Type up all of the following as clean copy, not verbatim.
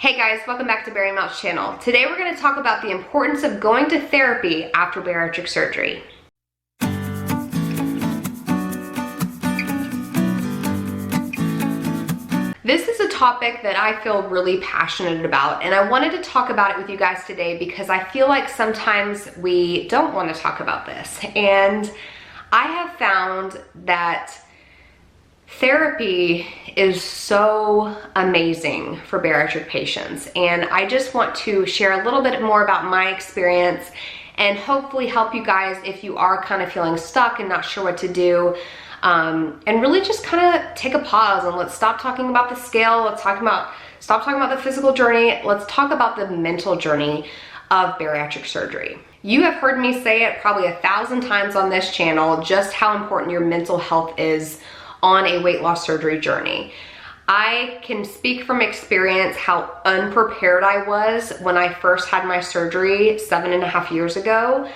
Hey guys, welcome back to Barry Mouth's channel. Today we're going to talk about the importance of going to therapy after bariatric surgery. This is a topic that I feel really passionate about, and I wanted to talk about it with you guys today because I feel like sometimes we don't want to talk about this. And I have found that therapy is so amazing for bariatric patients, and I just want to share a little bit more about my experience and hopefully help you guys if you are kind of feeling stuck and not sure what to do, and really just kind of take a pause and let's stop talking about the scale. Let's stop talking about the physical journey. Let's talk about the mental journey of bariatric surgery. You have heard me say it probably 1,000 times on this channel, just how important your mental health is on a weight loss surgery journey. I can speak from experience how unprepared I was when I first had my surgery 7.5 years ago.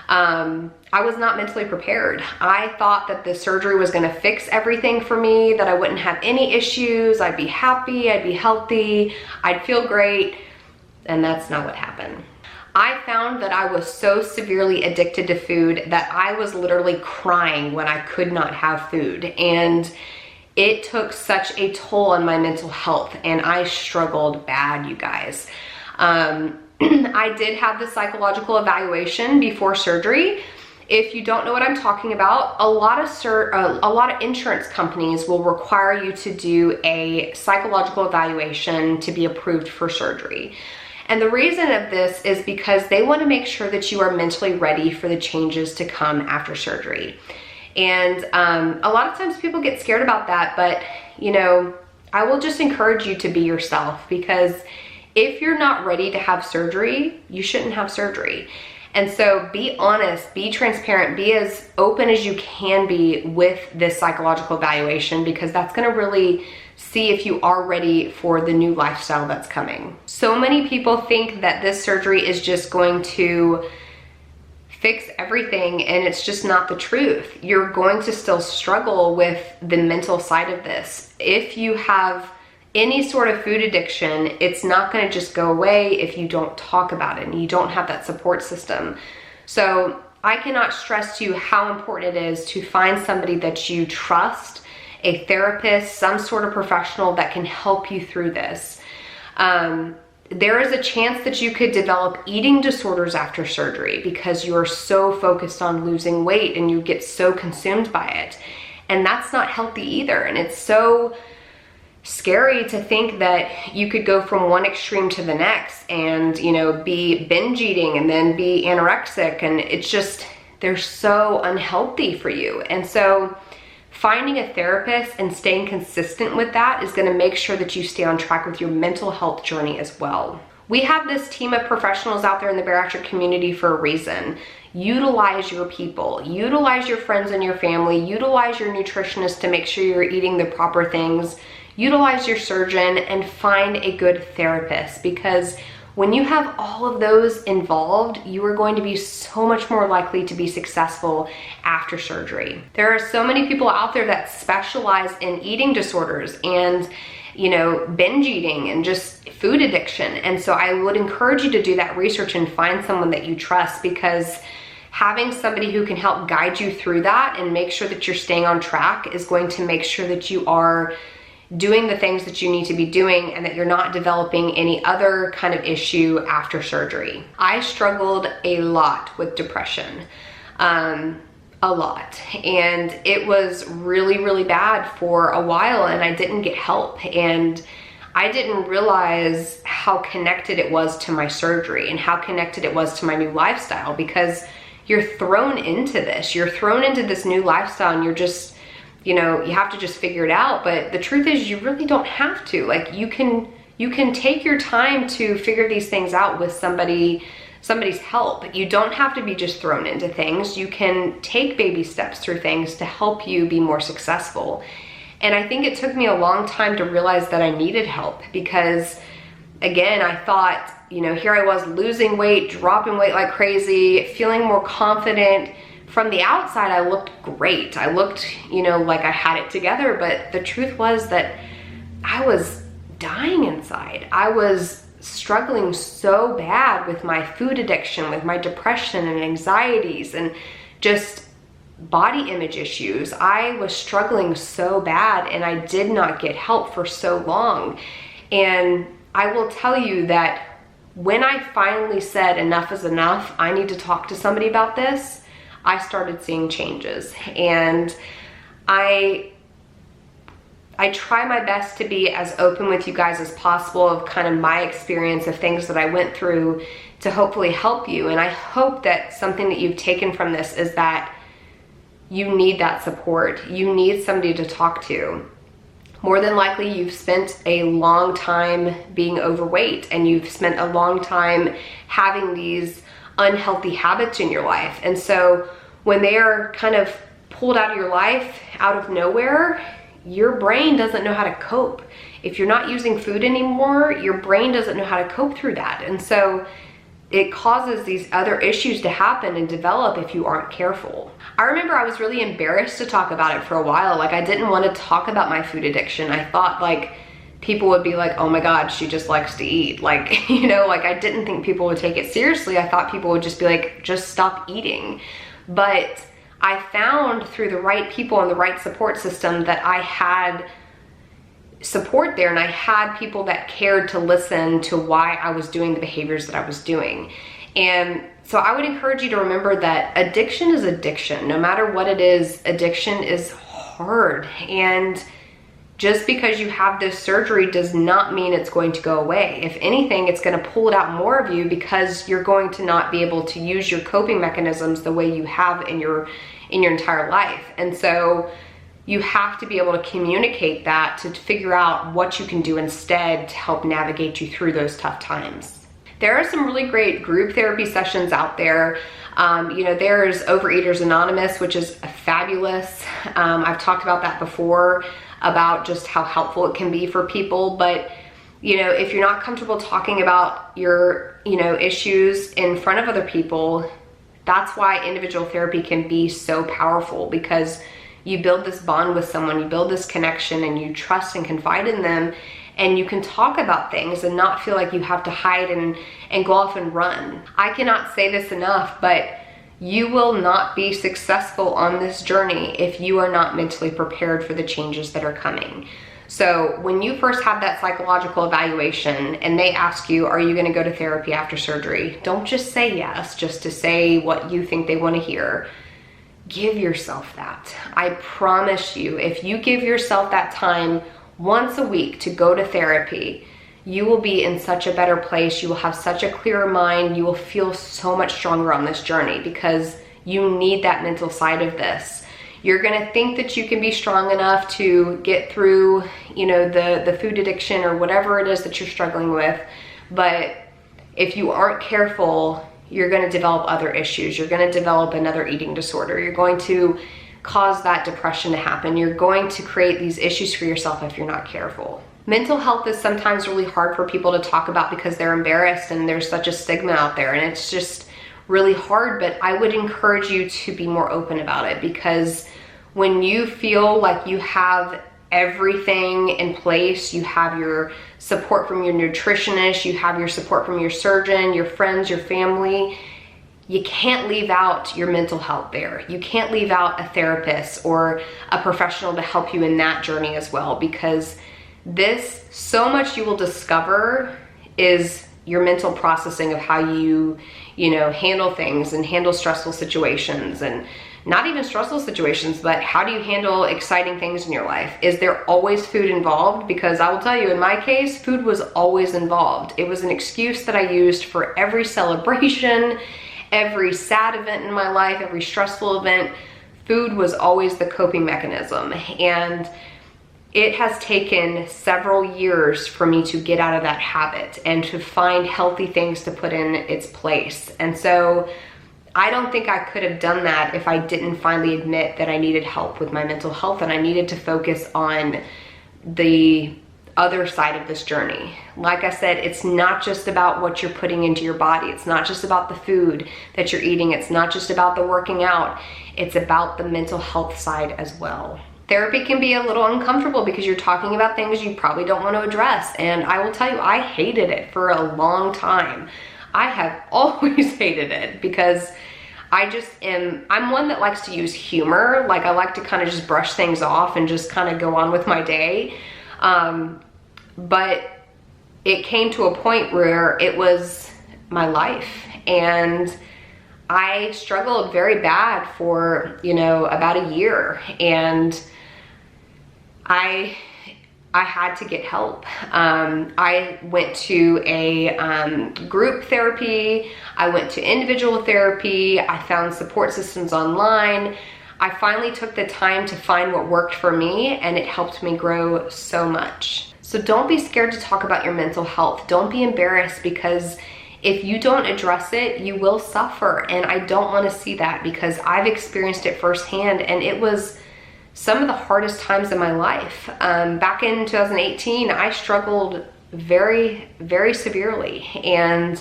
I was not mentally prepared. I thought that the surgery was gonna fix everything for me, that I wouldn't have any issues, I'd be happy, I'd be healthy, I'd feel great, and that's not what happened. I found that I was so severely addicted to food that I was literally crying when I could not have food. And it took such a toll on my mental health, and I struggled bad, you guys. I did have the psychological evaluation before surgery. If you don't know what I'm talking about, a lot of insurance companies will require you to do a psychological evaluation to be approved for surgery. And the reason of this is because they want to make sure that you are mentally ready for the changes to come after surgery. And a lot of times people get scared about that, but you know, I will just encourage you to be yourself, because if you're not ready to have surgery, you shouldn't have surgery. And so be honest, be transparent, be as open as you can be with this psychological evaluation, because that's going to really see if you are ready for the new lifestyle that's coming. So many people think that this surgery is just going to fix everything, and it's just not the truth. You're going to still struggle with the mental side of this. If you have any sort of food addiction, it's not going to just go away if you don't talk about it and you don't have that support system. So I cannot stress to you how important it is to find somebody that you trust, a therapist, some sort of professional that can help you through this. There is a chance that you could develop eating disorders after surgery because you are so focused on losing weight and you get so consumed by it. And that's not healthy either. And it's so scary to think that you could go from one extreme to the next and, you know, be binge eating and then be anorexic, and it's just, they're so unhealthy for you. And so finding a therapist and staying consistent with that is going to make sure that you stay on track with your mental health journey as well. We have this team of professionals out there in the bariatric community for a reason. Utilize your people, utilize your friends and your family, utilize your nutritionist to make sure you're eating the proper things, utilize your surgeon, and find a good therapist, because when you have all of those involved, you are going to be so much more likely to be successful after surgery. There are so many people out there that specialize in eating disorders and, you know, binge eating and just food addiction. And so I would encourage you to do that research and find someone that you trust, because having somebody who can help guide you through that and make sure that you're staying on track is going to make sure that you are doing the things that you need to be doing and that you're not developing any other kind of issue after surgery. I struggled a lot with depression, a lot, and it was really, really bad for a while, and I didn't get help, and I didn't realize how connected it was to my surgery and how connected it was to my new lifestyle, because you're thrown into this. You're thrown into this new lifestyle and you're just, you know, you have to just figure it out. But the truth is, you really don't have to. Like, you can take your time to figure these things out with somebody's help. You don't have to be just thrown into things. You can take baby steps through things to help you be more successful. And I think it took me a long time to realize that I needed help, because again, I thought, you know, here I was losing weight, dropping weight like crazy, feeling more confident. From the outside, I looked great. I looked, you know, like I had it together, but the truth was that I was dying inside. I was struggling so bad with my food addiction, with my depression and anxieties and just body image issues. I was struggling so bad and I did not get help for so long. And I will tell you that when I finally said enough is enough, I need to talk to somebody about this, I started seeing changes. And I try my best to be as open with you guys as possible of kind of my experience of things that I went through to hopefully help you. And I hope that something that you've taken from this is that you need that support. You need somebody to talk to. More than likely, you've spent a long time being overweight and you've spent a long time having these unhealthy habits in your life. And so when they are kind of pulled out of your life out of nowhere, your brain doesn't know how to cope. If you're not using food anymore, your brain doesn't know how to cope through that. And so it causes these other issues to happen and develop if you aren't careful. I remember I was really embarrassed to talk about it for a while. Like, I didn't want to talk about my food addiction. I thought like people would be like, oh my God, she just likes to eat. Like, you know, like I didn't think people would take it seriously. I thought people would just be like, just stop eating. But I found through the right people and the right support system that I had support there, and I had people that cared to listen to why I was doing the behaviors that I was doing. And so I would encourage you to remember that addiction is addiction. No matter what it is, addiction is hard. And just because you have this surgery does not mean it's going to go away. If anything, it's going to pull it out more of you because you're going to not be able to use your coping mechanisms the way you have in your entire life. And so you have to be able to communicate that to figure out what you can do instead to help navigate you through those tough times. There are some really great group therapy sessions out there. You know, there's Overeaters Anonymous, which is fabulous. I've talked about that before, about just how helpful it can be for people. But, you know, if you're not comfortable talking about your, you know, issues in front of other people, that's why individual therapy can be so powerful, because you build this bond with someone, you build this connection, and you trust and confide in them, and you can talk about things and not feel like you have to hide and go off and run. I cannot say this enough, but you will not be successful on this journey if you are not mentally prepared for the changes that are coming. So when you first have that psychological evaluation and they ask you, are you going to go to therapy after surgery? Don't just say yes, just to say what you think they want to hear. Give yourself that. I promise you, if you give yourself that time once a week to go to therapy, you will be in such a better place. You will have such a clearer mind. You will feel so much stronger on this journey because you need that mental side of this. You're gonna think that you can be strong enough to get through, you know, the food addiction or whatever it is that you're struggling with. But if you aren't careful, you're going to develop other issues. You're going to develop another eating disorder. You're going to cause that depression to happen. You're going to create these issues for yourself if you're not careful. Mental health is sometimes really hard for people to talk about because they're embarrassed and there's such a stigma out there, and it's just really hard. But I would encourage you to be more open about it, because when you feel like you have everything in place, you have your support from your nutritionist, you have your support from your surgeon, your friends, your family, you can't leave out your mental health there. You can't leave out a therapist or a professional to help you in that journey as well, because this, so much you will discover is your mental processing of how you know, handle things and handle stressful situations, and not even stressful situations, but how do you handle exciting things in your life? Is there always food involved? Because I will tell you, in my case, food was always involved. It was an excuse that I used for every celebration, every sad event in my life, every stressful event. Food was always the coping mechanism. And it has taken several years for me to get out of that habit and to find healthy things to put in its place. And so I don't think I could have done that if I didn't finally admit that I needed help with my mental health and I needed to focus on the other side of this journey. Like I said, it's not just about what you're putting into your body. It's not just about the food that you're eating. It's not just about the working out. It's about the mental health side as well. Therapy can be a little uncomfortable because you're talking about things you probably don't want to address. And I will tell you, I hated it for a long time. I have always hated it because I'm one that likes to use humor. Like, I like to kind of just brush things off and just kind of go on with my day. But it came to a point where it was my life, and I struggled very bad for, about a year, and I had to get help. I went to a group therapy. I went to individual therapy. I found support systems online. I finally took the time to find what worked for me, and it helped me grow so much. So don't be scared to talk about your mental health. Don't be embarrassed, because if you don't address it, you will suffer. And I don't want to see that, because I've experienced it firsthand, and it was some of the hardest times in my life. Back in 2018, I struggled very, very severely. And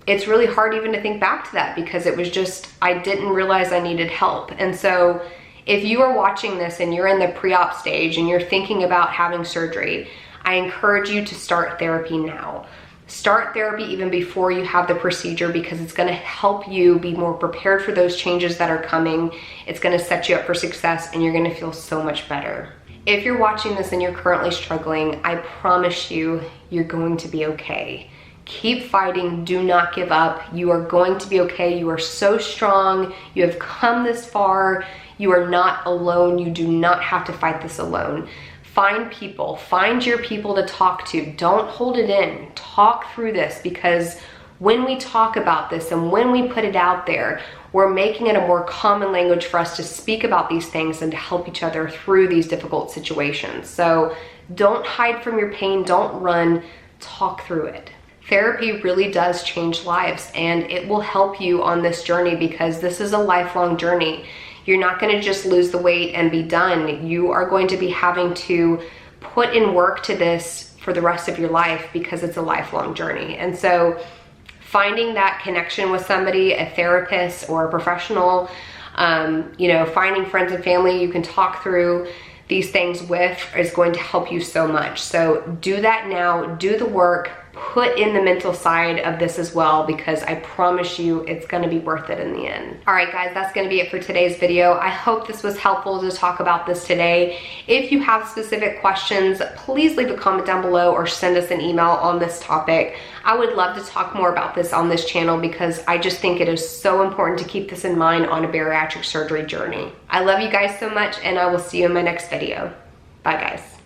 it's really hard even to think back to that, because it was just, I didn't realize I needed help. And so if you are watching this and you're in the pre-op stage and you're thinking about having surgery, I encourage you to start therapy now. Start therapy even before you have the procedure, because it's gonna help you be more prepared for those changes that are coming. It's gonna set you up for success, and you're gonna feel so much better. If you're watching this and you're currently struggling, I promise you, you're going to be okay. Keep fighting, do not give up. You are going to be okay. You are so strong. You have come this far. You are not alone. You do not have to fight this alone. Find people, find your people to talk to. Don't hold it in. Talk through this, because when we talk about this and when we put it out there, we're making it a more common language for us to speak about these things and to help each other through these difficult situations. So don't hide from your pain, don't run, talk through it. Therapy really does change lives, and it will help you on this journey, because this is a lifelong journey. You're not going to just lose the weight and be done. You are going to be having to put in work to this for the rest of your life, because it's a lifelong journey. And so finding that connection with somebody, a therapist or a professional, finding friends and family you can talk through these things with is going to help you so much. So do that now, do the work, put in the mental side of this as well, because I promise you it's gonna be worth it in the end. All right, guys, that's gonna be it for today's video. I hope this was helpful to talk about this today. If you have specific questions, please leave a comment down below or send us an email on this topic. I would love to talk more about this on this channel, because I just think it is so important to keep this in mind on a bariatric surgery journey. I love you guys so much, and I will see you in my next video. Bye, guys.